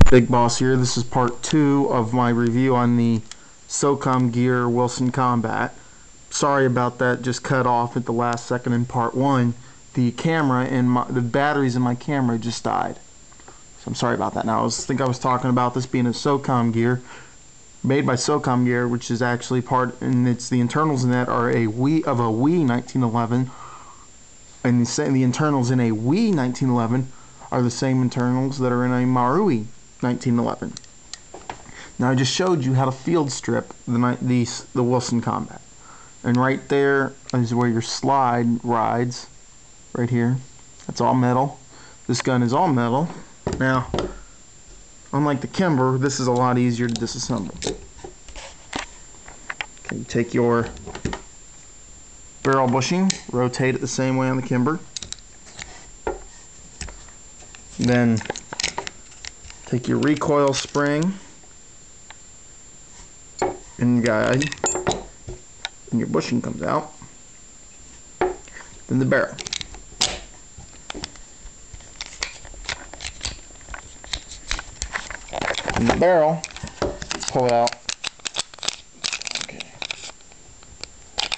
Big Boss here. This is part 2 of my review on the SOCOM Gear Wilson Combat. Sorry about that, just cut off at the last second in part 1. The camera and the batteries in my camera just died. So I'm sorry about that. Now I was talking about this being a SOCOM Gear made by SOCOM Gear, which is actually part, and it's the internals in that are a WE 1911, and the internals in a WE 1911 are the same internals that are in a Marui 1911. Now I just showed you how to field strip the Wilson Combat, and right there is where your slide rides. Right here, that's all metal. This gun is all metal. Now, unlike the Kimber, this is a lot easier to disassemble. Okay, you take your barrel bushing, rotate it the same way on the Kimber. Then take your recoil spring and guide, and your bushing comes out. Then the barrel. And the barrel, pull it out. Okay.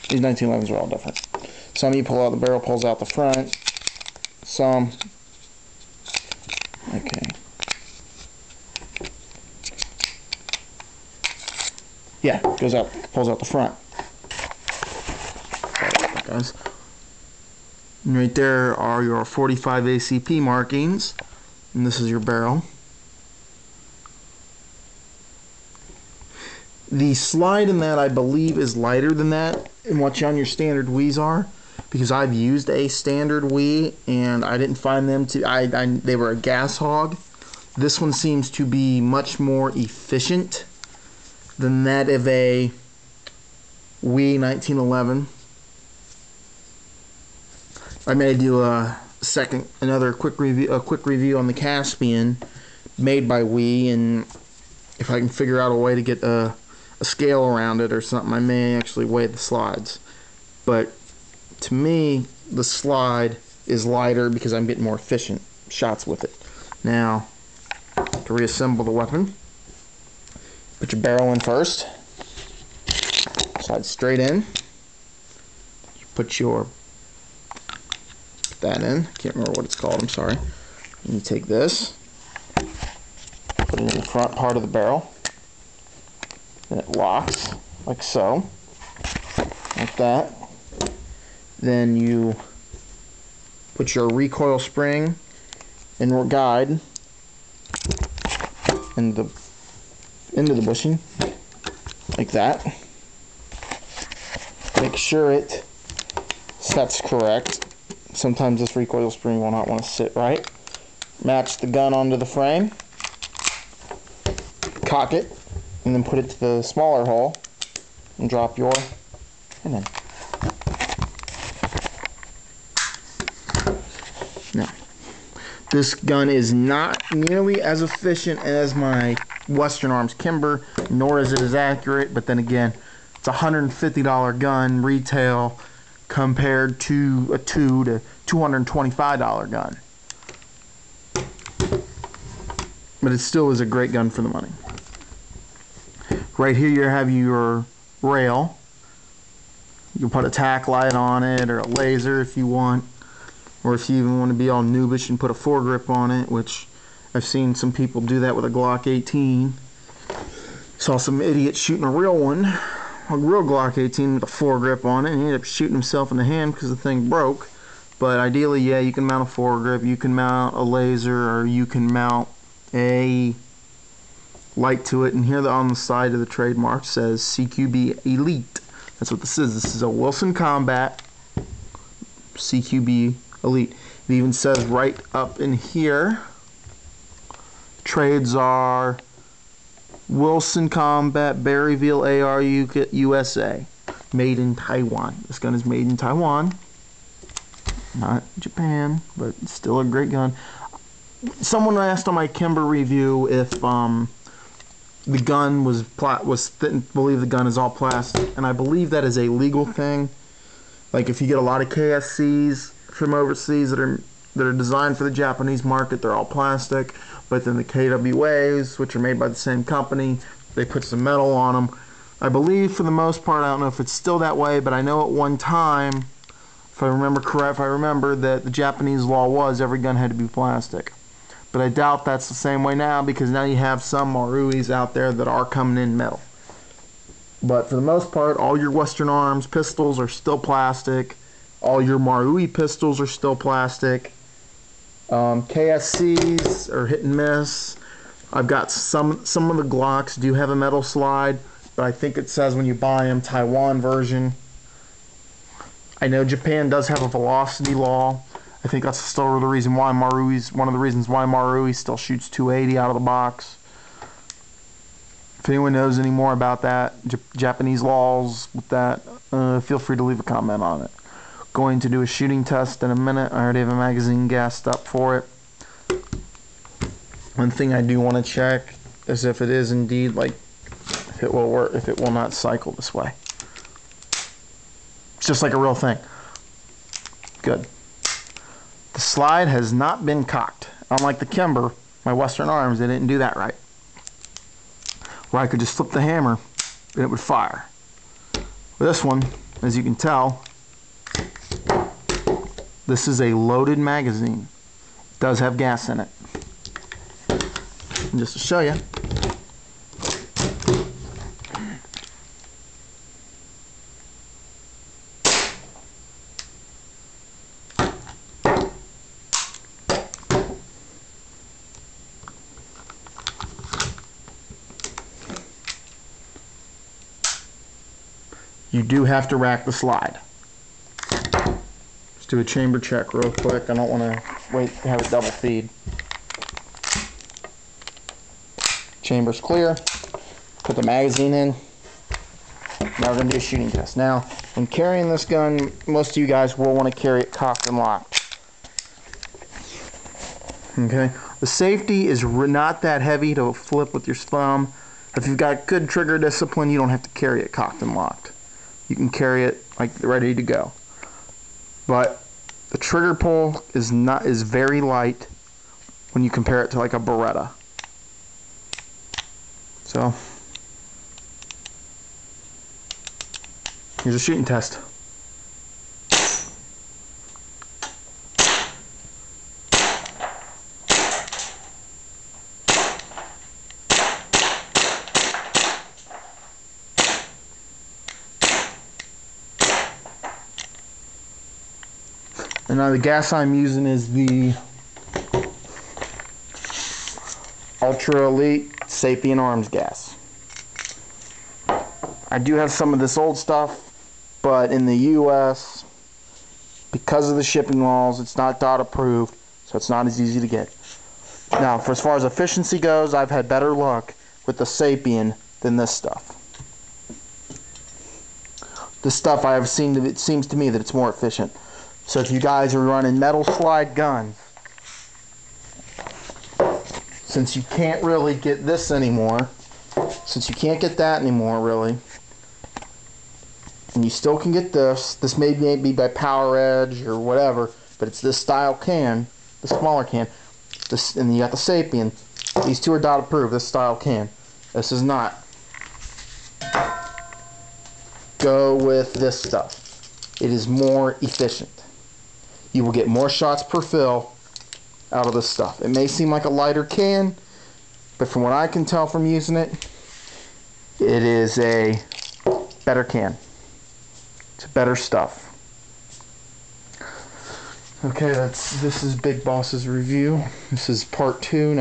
These 1911s are all different. Some you pull out the barrel, pulls out the front. Some, okay. Yeah, goes out, pulls out the front. Sorry, guys. And right there are your 45 ACP markings, and this is your barrel. The slide in that, I believe, is lighter than that, and what on your standard WEs are, because I've used a standard WE and I didn't find them to. They were a gas hog. This one seems to be much more efficient than that of a WE 1911. I may do another quick review on the Caspian made by WE, and if I can figure out a way to get a scale around it or something, I may actually weigh the slides. But to me, the slide is lighter because I'm getting more efficient shots with it. Now, to reassemble the weapon, put your barrel in first, slide straight in. You put that in. I can't remember what it's called, I'm sorry. And you take this, put it in the front part of the barrel. Then it locks, like so, like that. Then you put your recoil spring and guide into the bushing, like that. Make sure it sets correct. Sometimes this recoil spring will not want to sit right. Match the gun onto the frame, cock it, and then put it to the smaller hole and drop your pin in. Now, this gun is not nearly as efficient as my Western Arms Kimber, nor is it as accurate, but then again, it's a $150 gun retail compared to a $200 to $225 gun. But it still is a great gun for the money. Right here you have your rail. You can put a tack light on it or a laser if you want, or if you even want to be all noobish and put a foregrip on it, which I've seen some people do that with a Glock 18. Saw some idiot shooting a real one, a real Glock 18 with a foregrip on it, and he ended up shooting himself in the hand because the thing broke. But ideally, yeah, you can mount a foregrip, you can mount a laser, or you can mount a light to it. And here on the side of the trademark says CQB Elite. That's what this is. This is a Wilson Combat CQB Elite. It even says right up in here, trades are Wilson Combat Berryville AR USA, made in Taiwan. This gun is made in Taiwan, not Japan, but it's still a great gun. Someone asked on my Kimber review if the gun didn't believe the gun is all plastic, and I believe that is a legal thing. Like if you get a lot of KSCs from overseas that are designed for the Japanese market, they're all plastic. but then the KWAs, which are made by the same company, they put some metal on them. I believe for the most part, I don't know if it's still that way, but I know at one time, if I remember correct, if I remember that the Japanese law was every gun had to be plastic. But I doubt that's the same way now, because now you have some Maruis out there that are coming in metal. But for the most part, all your Western Arms pistols are still plastic. All your Marui pistols are still plastic. KSCs are hit and miss. I've got some of the Glocks do have a metal slide, but I think it says when you buy them, Taiwan version. I know Japan does have a velocity law. I think that's still the reason why one of the reasons why Marui still shoots 280 out of the box. If anyone knows any more about that, Japanese laws with that, feel free to leave a comment on it. Going to do a shooting test in a minute. I already have a magazine gassed up for it. One thing I do want to check is if it is indeed, like, if it will work, if it will not cycle this way. It's just like a real thing. Good. The slide has not been cocked. Unlike the Kimber, my Western Arms, they didn't do that right. Where I could just flip the hammer and it would fire. With this one, as you can tell, this is a loaded magazine. It does have gas in it. And just to show you, you do have to rack the slide. Let's do a chamber check real quick. I don't want to wait to have it double feed. Chamber's clear. Put the magazine in. Now we're going to do a shooting test. Now, when carrying this gun, most of you guys will want to carry it cocked and locked. Okay? The safety is not that heavy to flip with your thumb. If you've got good trigger discipline, you don't have to carry it cocked and locked. You can carry it like ready to go. But the trigger pull is very light when you compare it to like a Beretta. So here's a shooting test. And now the gas I'm using is the Ultra Elite Sapien Arms gas. I do have some of this old stuff, but in the US, because of the shipping laws, it's not DOT approved, so it's not as easy to get. Now, for as far as efficiency goes, I've had better luck with the Sapien than this stuff. This stuff I have seen, it seems to me that it's more efficient. So if you guys are running metal slide guns, since you can't really get this anymore, since you can't get that anymore really, and you still can get this may be by Power Edge or whatever, but it's this style can, the smaller can, this, and you got the Sapien. These two are DOT approved, this style can. This is not. Go with this stuff. It is more efficient. You will get more shots per fill out of this stuff. It may seem like a lighter can, but from what I can tell from using it, it is a better can. It's better stuff. Okay, this is Big Boss's review. This is part 2,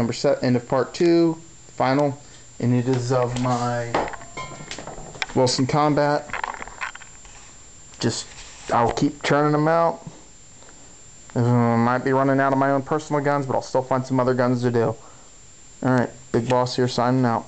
end of part 2, final, and it is of my Wilson Combat. I'll keep turning them out. Might be running out of my own personal guns, but I'll still find some other guns to do. Alright, Big Boss here signing out.